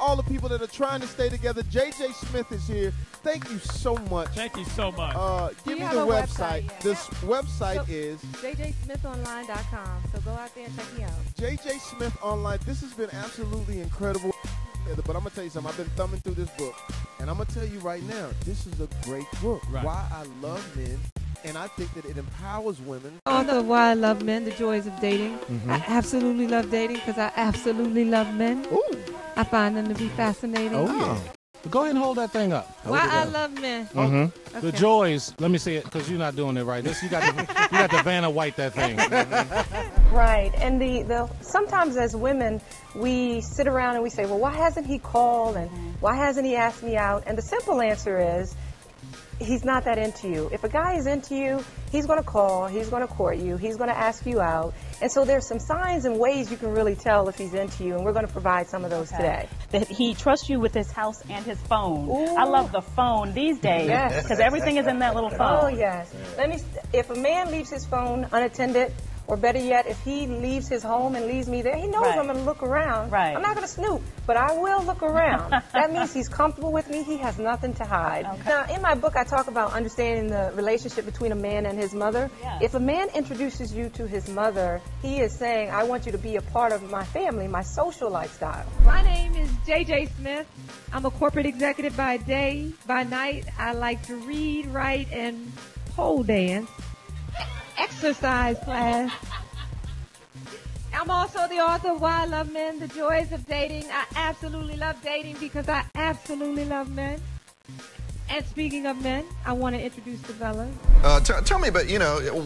All the people that are trying to stay together. JJ Smith is here. Thank you so much. Thank you so much. Give me the website. Yeah. This website is jjsmithonline.com. So go out there and check me out. JJ Smith Online. This has been absolutely incredible. But I'm going to tell you something. I've been thumbing through this book. And I'm going to tell you right now, this is a great book. Right. Why I Love Men. And I think that it empowers women. Author of Why I Love Men, The Joys of Dating. I absolutely love dating because I absolutely love men. Ooh. I find them to be fascinating. Oh, yeah. Go ahead and hold that thing up. Why I Love Men. Okay. The joys. Let me see it, because you're not doing it right. You got the Vanna White that thing. Right. And the sometimes as women, we sit around and we say, well, why hasn't he called? And why hasn't he asked me out? And the simple answer is, he's not that into you. If a guy is into you, he's going to call, he's going to court you, he's going to ask you out. And so there's some signs and ways you can really tell if he's into you, and we're going to provide some of those today. That he trusts you with his house and his phone. Ooh. I love the phone these days because everything is in that little phone. Oh, yes. If a man leaves his phone unattended, or better yet, if he leaves his home and leaves me there, he knows I'm going to look around. Right. I'm not going to snoop, but I will look around. That means he's comfortable with me. He has nothing to hide. Okay. Now, in my book, I talk about understanding the relationship between a man and his mother. Yes. If a man introduces you to his mother, he is saying, I want you to be a part of my family, my social lifestyle. My name is JJ Smith. I'm a corporate executive by day. By night, I like to read, write, and pole dance. Exercise class. I'm also the author of Why I Love Men, The Joys of Dating. I absolutely love dating because I absolutely love men. And speaking of men, I want to introduce the fellas. Tell me about,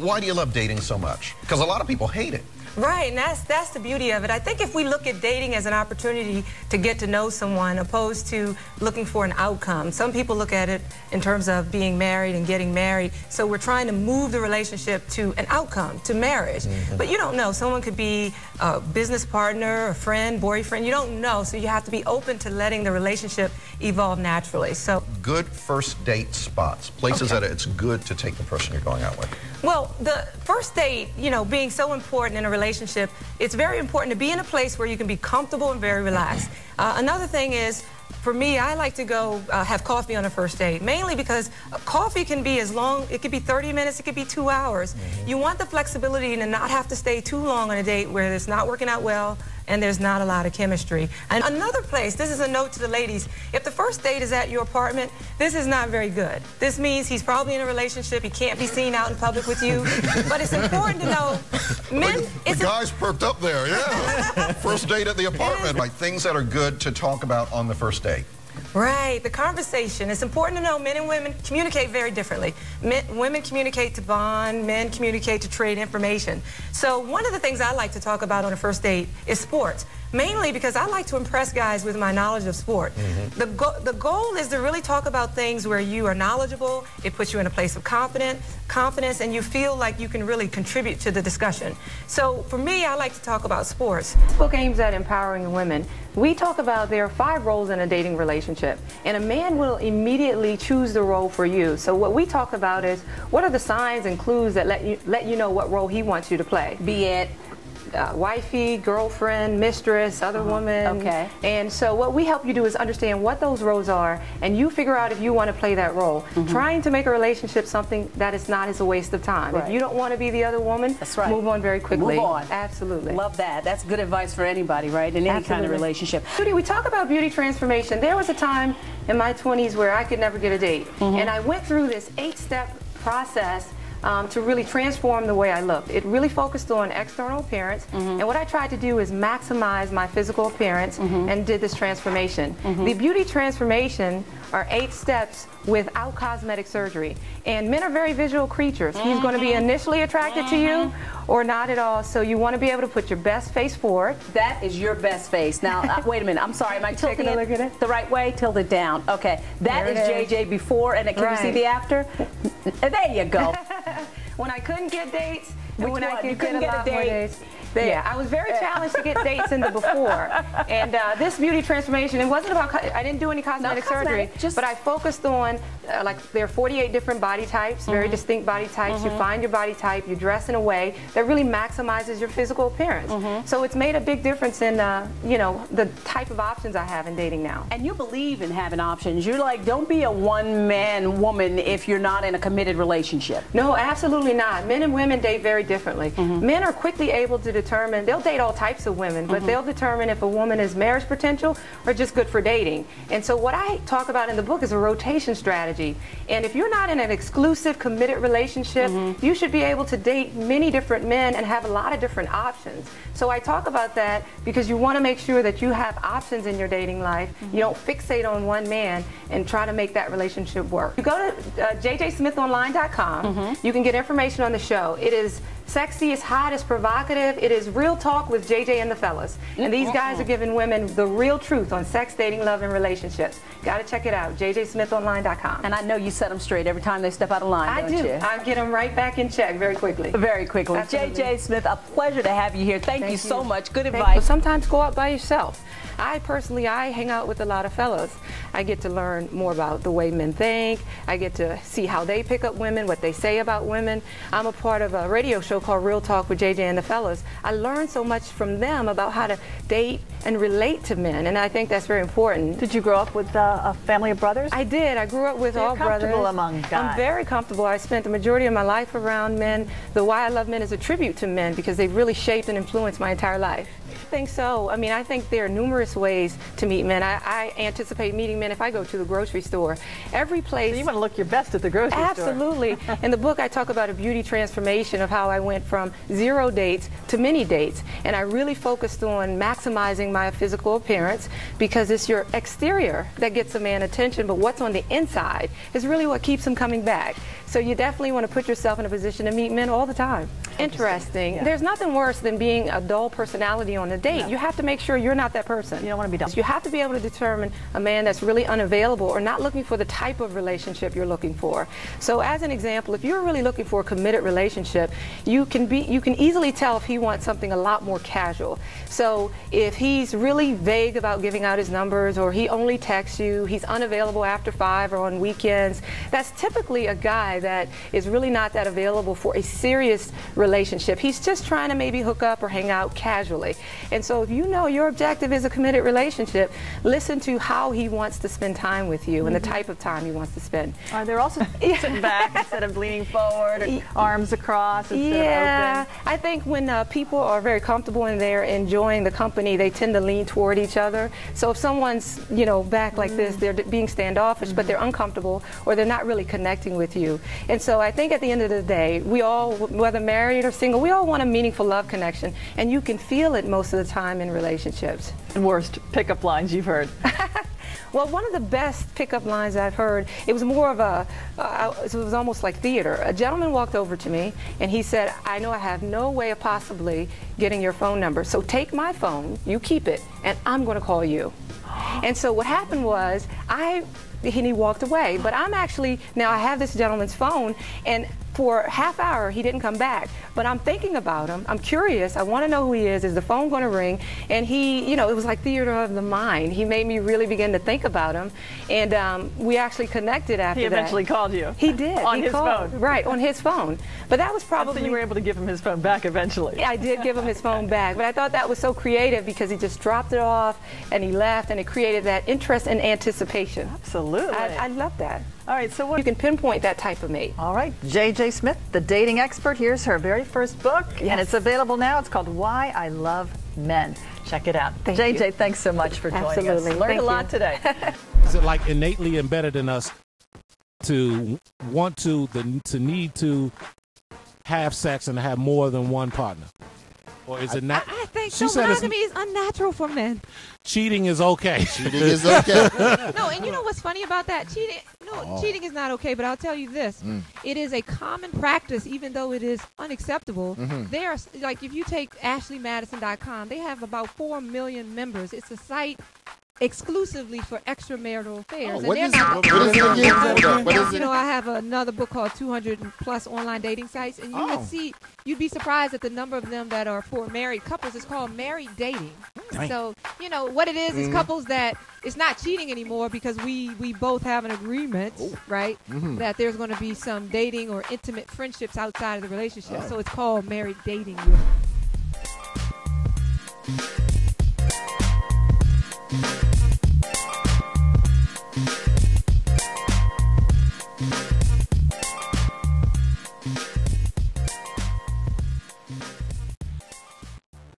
why do you love dating so much? Because a lot of people hate it. Right, and that's the beauty of it. I think if we look at dating as an opportunity to get to know someone opposed to looking for an outcome, some people look at it in terms of being married and getting married. So we're trying to move the relationship to an outcome, to marriage. But you don't know. Someone could be a business partner, a friend, boyfriend. You don't know, so you have to be open to letting the relationship evolve naturally. So good first date spots, places that it's good to take the person you're going out with. Well, the first date, being so important in a relationship, it's very important to be in a place where you can be comfortable and very relaxed. Another thing is, for me, I like to go have coffee on a first date, mainly because coffee can be as long, it could be 30 minutes, it could be 2 hours. You want the flexibility to not have to stay too long on a date where it's not working out well and there's not a lot of chemistry. And another place, this is a note to the ladies, if the first date is at your apartment, this is not very good. This means he's probably in a relationship, he can't be seen out in public with you. But it's important to know, men... The guy's perked up there, yeah. First date at the apartment. Like things that are good to talk about on the first date. Right, the conversation. It's important to know men and women communicate very differently. Women communicate to bond, men communicate to trade information. So one of the things I like to talk about on a first date is sports. Mainly because I like to impress guys with my knowledge of sport. The goal is to really talk about things where you are knowledgeable, it puts you in a place of confidence, and you feel like you can really contribute to the discussion. So for me, I like to talk about sports. This book aims at empowering women. We talk about there are 5 roles in a dating relationship, and a man will immediately choose the role for you. So what we talk about is, what are the signs and clues that let you know what role he wants you to play? Be it wifey, girlfriend, mistress, other woman. Okay. And so what we help you do is understand what those roles are, and you figure out if you want to play that role. Trying to make a relationship something that is not is a waste of time. If you don't want to be the other woman, move on very quickly. Move on. Absolutely. Love that. That's good advice for anybody, right? In any kind of relationship. Beauty, we talk about beauty transformation. There was a time in my 20s where I could never get a date. And I went through this 8-step process to really transform the way I looked. It really focused on external appearance, and what I tried to do is maximize my physical appearance and did this transformation. The beauty transformation are 8 steps without cosmetic surgery. And men are very visual creatures. He's going to be initially attracted to you or not at all. So you want to be able to put your best face forward. That is your best face. Now, wait a minute. I'm sorry. Am I tilting Taking a look at it? the right way? Tilt it down. Okay. That is JJ before, and can you see the after? There you go. When I couldn't get dates, and when one? I You could couldn't get a get a lot more date? dates. Yeah, I was very challenged to get dates in the before. And this beauty transformation, it wasn't about, I didn't do any cosmetic surgery, but I focused on, like, there are 48 different body types, very distinct body types. You find your body type, you dress in a way that really maximizes your physical appearance. So it's made a big difference in, you know, the type of options I have in dating now. And you believe in having options. You're like, don't be a one-man woman if you're not in a committed relationship. No, absolutely not. Men and women date very differently. Men are quickly able to determine, they'll date all types of women, but they'll determine if a woman is marriage potential or just good for dating. And so what I talk about in the book is a rotation strategy. And if you're not in an exclusive, committed relationship, you should be able to date many different men and have a lot of different options. So I talk about that because you want to make sure that you have options in your dating life. You don't fixate on one man and try to make that relationship work. You go to jjsmithonline.com. You can get information on the show. It is sexy, it's hot, it's provocative. It is real talk with JJ and the fellas. And these guys are giving women the real truth on sex, dating, love, and relationships. Got to check it out, jjsmithonline.com. And I know you set them straight every time they step out of line, don't you? I get them right back in check very quickly. Very quickly. Absolutely. JJ Smith, a pleasure to have you here. Thank you so much. Good Thank advice. you. Sometimes go out by yourself. I hang out with a lot of fellas. I get to learn more about the way men think. I get to see how they pick up women, what they say about women. I'm a part of a radio show called Real Talk with JJ and the Fellas. I learned so much from them about how to date and relate to men, and I think that's very important. Did you grow up with a family of brothers? I did. I grew up with all brothers. Comfortable among guys? I'm very comfortable. I spent the majority of my life around men. The Why I Love Men is a tribute to men because they've really shaped and influenced my entire life. I think so. I mean, I think there are numerous ways to meet men. I anticipate meeting men if I go to the grocery store. Every place. So you want to look your best at the grocery store. Absolutely. In the book, I talk about a beauty transformation of how I went from 0 dates to many dates. And I really focused on maximizing my physical appearance because it's your exterior that gets a man attention, but what's on the inside is really what keeps him coming back. So you definitely want to put yourself in a position to meet men all the time. Interesting. Yeah. There's nothing worse than being a dull personality on a date. No. You have to make sure you're not that person. You don't want to be dull. You have to be able to determine a man that's really unavailable or not looking for the type of relationship you're looking for. So as an example, if you're really looking for a committed relationship, you can easily tell if he wants something a lot more casual. So if he's really vague about giving out his numbers, or he only texts you, he's unavailable after 5 or on weekends, that's typically a guy that is really not that available for a serious relationship. He's just trying to maybe hook up or hang out casually. And so if you know your objective is a committed relationship, listen to how he wants to spend time with you and the type of time he wants to spend. They're also sitting back instead of leaning forward, or arms across instead of open. I think when people are very comfortable and they're enjoying the company, they tend to lean toward each other. So if someone's, back like this, they're being standoffish, but they're uncomfortable, or they're not really connecting with you. And so I think at the end of the day, we all, whether married or single, we all want a meaningful love connection, and you can feel it most of the time in relationships. Worst pickup lines you've heard? Well, one of the best pickup lines I've heard, it was more of it was almost like theater. A gentleman walked over to me and he said, I know I have no way of possibly getting your phone number, so take my phone, you keep it, and I'm going to call you. And so what happened was, he walked away, but now I have this gentleman's phone, and for a half hour he didn't come back, but I'm thinking about him. I'm curious. I want to know who he is. Is the phone going to ring? And he, it was like theater of the mind. He made me really begin to think about him, and we actually connected after that. He eventually called you. He did. On his phone. Right, on his phone. But that was probably... So you were able to give him his phone back eventually. I did give him his phone back, but I thought that was so creative because he just dropped it off and he left, and it created that interest and anticipation. Absolutely. I love that. All right, so you can pinpoint that type of mate. All right, JJ Smith, the dating expert. Here's her very first book, and it's available now. It's called Why I Love Men. Check it out. JJ, thanks so much for joining us. Learned a lot today. Is it like innately embedded in us to want to need to have sex and have more than one partner? Or is it not? I think she said monogamy is unnatural for men. Cheating is okay. Cheating is okay. No, and you know what's funny about that? Cheating is not okay, but I'll tell you this. It is a common practice, even though it is unacceptable. They are, like, if you take AshleyMadison.com, they have about 4 million members. It's a site exclusively for extramarital affairs. What is it? You know, I have another book called 200 plus online dating sites, and you would see, you'd be surprised at the number of them that are for married couples. It's called married dating. So, you know, what it is couples that it's not cheating anymore because we both have an agreement, right, that there's going to be some dating or intimate friendships outside of the relationship. So it's called married dating.